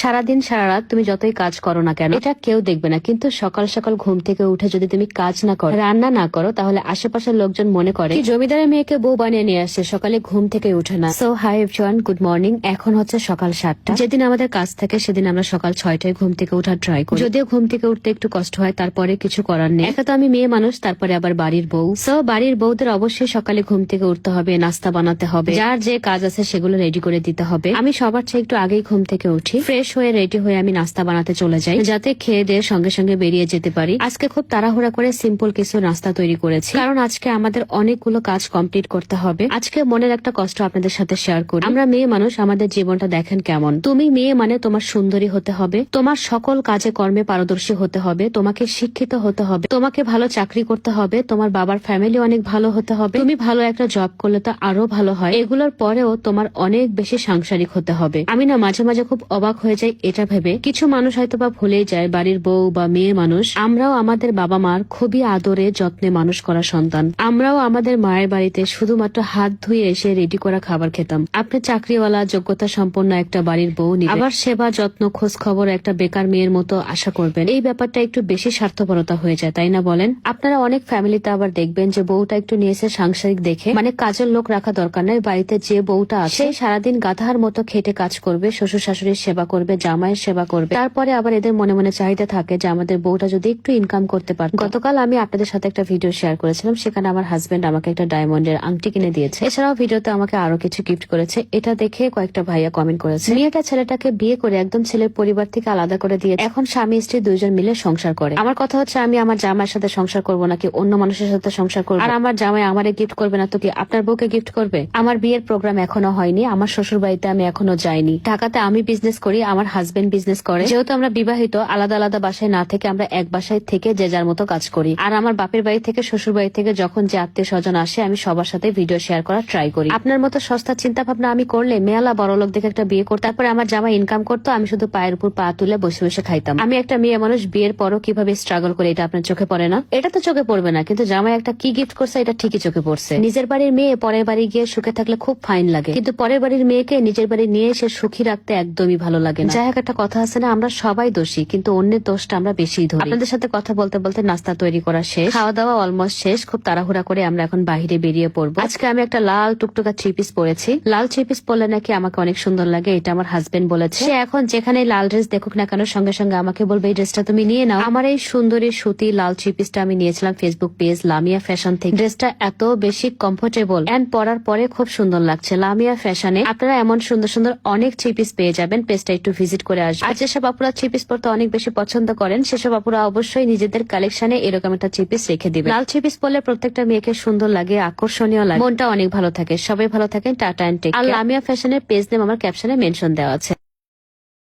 সারাদিন সারা রাত তুমি যতই কাজ করো না কেন এটা কেউ দেখবে না, কিন্তু সকাল সকাল ঘুম থেকে উঠে যদি তুমি কাজ না করো, রান্না না করো, তাহলে আশেপাশের লোকজন মনে করে কি জমিদারের মেয়েকে বউ বানিয়ে নিয়ে আসছে, সকালে ঘুম থেকে উঠে না। So hi everyone, good morning. এখন হচ্ছে সকাল 7টা। যেদিন আমাদের কাজ থাকে সেদিন আমরা সকাল 6টায় ঘুম থেকে উঠার ট্রাই করি। যদিও ঘুম থেকে উঠতে একটু কষ্ট হয়, তারপরে কিছু করার নেই। একা তো আমি মেয়ে মানুষ, তারপরে আবার বাড়ির বউ। সো বাড়ির বউদের অবশ্যই সকালে ঘুম থেকে উঠতে হবে, নাস্তা বানাতে হবে, যার যে কাজ আছে সেগুলো রেডি করে দিতে হবে। আমি সবার চেয়ে একটু আগেই ঘুম থেকে উঠি, ফ্রেশ হয়ে রেডি হয়ে আমি নাস্তা বানাতে চলে যাই, যাতে খেয়ে দিয়ে সঙ্গে সঙ্গে বেরিয়ে যেতে পারি। আজকে খুব তাড়াহুড়া করে সিম্পল কিছু নাস্তা তৈরি করেছি, কারণ আজকে আমাদের অনেকগুলো কাজ কমপ্লিট করতে হবে। আজকে মনের একটা কষ্ট আপনাদের সাথে শেয়ার করি। আমরা মেয়ে মানুষ, আমাদের জীবনটা দেখেন কেমন। তুমি মেয়ে মানে তোমার সুন্দরী হতে হবে, তোমার সকল কাজে কর্মে পারদর্শী হতে হবে, তোমাকে শিক্ষিত হতে হবে, তোমাকে ভালো চাকরি করতে হবে, তোমার বাবার ফ্যামিলি অনেক ভালো হতে হবে, তুমি ভালো একটা জব করলে তো আরো ভালো হয়। এগুলোর পরেও তোমার অনেক বেশি সাংসারিক হতে হবে। আমি না মাঝে মাঝে খুব অবাক হয়ে যাই এটা ভেবে, কিছু মানুষ হয়তো বা ভুলেই যায় বাড়ির বউ বা মেয়ে মানুষ আমরাও আমাদের বাবা মার খুবই আদরে যত্নে মানুষ করা সন্তান। আমরাও আমাদের মায়ের বাড়িতে শুধুমাত্র হাত ধুয়ে এসে রেডি করা খাবার খেতাম। আপনি চাকরিওয়ালা যোগ্যতা সম্পন্ন একটা বাড়ির বউ নিয়ে আবার সেবা যত্ন খোঁজ খবর একটা বেকার মেয়ের মতো আশা করবেন, এই ব্যাপারটা একটু বেশি স্বার্থপরতা হয়ে যায়, তাই না বলেন? আপনারা অনেক ফ্যামিলিতে আবার দেখবেন যে বউটা একটু নিয়েছে সাংসারিক দেখে, মানে কাজের লোক রাখা দরকার নাই, বাড়িতে যে বউটা আছে সেই সারাদিন গাধার মতো খেটে কাজ করবে, শ্বশুর শাশুড়ির সেবা করবে, জামাইয়ের সেবা করবে, তারপরে আবার এদের মনে মনে চাহিদা থাকে যে আমাদের বউটা যদি একটু ইনকাম করতে পারে। গতকাল আমি আপনাদের সাথে একটা ভিডিও শেয়ার করেছিলাম, সেখানে আমার হাজবেন্ড আমাকে একটা ডায়মন্ডের আংটি কিনে দিয়েছে, এছাড়াও ভিডিওতে আমাকে আরো কিছু গিফট করেছে। এটা দেখে কয়েকটা ভাইয়া কমেন্ট করেছে মেয়েটা ছেলেটাকে বিয়ে করে একদম ছেলের পরিবার থেকে আলাদা করে দিয়ে এখন স্বামী স্ত্রী দুইজন মিলে সংসার করে। আমার কথা হচ্ছে, আমি আমার জামাইয়ের সাথে সংসার করবো নাকি অন্য মানুষের সাথে সংসার করবো? আর আমার জামাই আমারে গিফট করবে না তো কি আপনার বউকে গিফট করবে? আমার বিয়ের প্রোগ্রাম এখনো হয়নি, আমার শ্বশুর বাড়িতে আমি এখনো যাইনি। ঢাকাতে আমি বিজনেস করি, আমার হাজবেন্ড বিজনেস করে। যেহেতু আমরা বিবাহিত, আলাদা আলাদা বাসায় না থেকে আমরা এক বাসায় থেকে যে যার মতো কাজ করি। আর আমার বাপের বাড়ি থেকে শ্বশুর বাড়ি থেকে যখন যে আত্মীয় স্বজন আসে, আমি সবার সাথে ভিডিও শেয়ার করার ট্রাই করি। আপনার মতো সস্তা চিন্তা ভাবনা আমি করলে মেয়ালা বড় লোক দেখে একটা বিয়ে করতে, তারপরে আমার জামাই ইনকাম করতো, আমি শুধু পায়ের উপর পা তুলে বসে বসে খাইতাম। আমি একটা মেয়ে মানুষ, বিয়ের পরও কিভাবে স্ট্রাগল করে, এটা আপনার চোখে পড়ে না? এটা তো চোখে পড়বে না, কিন্তু জামাই একটা কি গিফট করছে এটা ঠিকই চোখে পড়ছে। নিজের বাড়ির মেয়ে পরের বাড়ি গিয়ে সুখে থাকলে খুব ফাইন লাগে, কিন্তু পরের বাড়ির মেয়েকে নিজের বাড়ি নিয়ে এসে সুখী রাখতে একদমই ভালো লাগে না। যাই হোক, একটা কথা আছে না, আমরা সবাই দোষী, কিন্তু অন্যের দোষটা আমরা বেশি ধরি। আপনাদের সাথে কথা বলতে বলতে নাস্তা তৈরি করা শেষ, খাওয়া দাওয়া অলমোস্ট শেষ। খুব তাড়াহুড়া করে আমরা এখন বাহিরে বেরিয়ে পড়বো। আজকে আমি একটা লাল টুকটুকা 3 পিস পরেছি। লাল 3 পিস পরলে নাকি আমাকে অনেক সুন্দর লাগে, এটা আমার হাজবেন্ড বলেছে। সে এখন যেখানে লাল ড্রেস দেখুক না কেন সঙ্গে সঙ্গে আমাকে বলবে এই ড্রেসটা তুমি নিয়ে নাও। আমার এই সুন্দরী সুতি লাল 3 পিসটা আমি নিয়েছিলাম ফেসবুক পেজ লামিয়া ফ্যাশন থেকে। ড্রেসটা এত বেশি কমফোর্টেবল এন্ড পরার পরে খুব সুন্দর লাগছে। লামিয়া ফ্যাশনে আপনারা এমন সুন্দর সুন্দর অনেক 3 পিস পেয়ে যাবেন, পেজটা একটু ভিজিট করে আসবেন। আর যেসব আপুরা 3 পিস পরতে অনেক বেশি পছন্দ করেন, সেসব আপুরা অবশ্যই নিজেদের কালেকশনে এরকম একটা 3 পিস রেখে দিবেন। লাল 3 পিস পরলে প্রত্যেকটা মেয়েকে সুন্দর লাগে, আকর্ষণীয় লাগে, মনটা অনেক ভালো থাকে। সবাই ভালো থাকেন, টাটা এন্ড টেক কেয়ার। আর লামিয়া ফ্যাশনের পেজ নেম আমার ক্যাপশনে মেনশন দেওয়া আছে।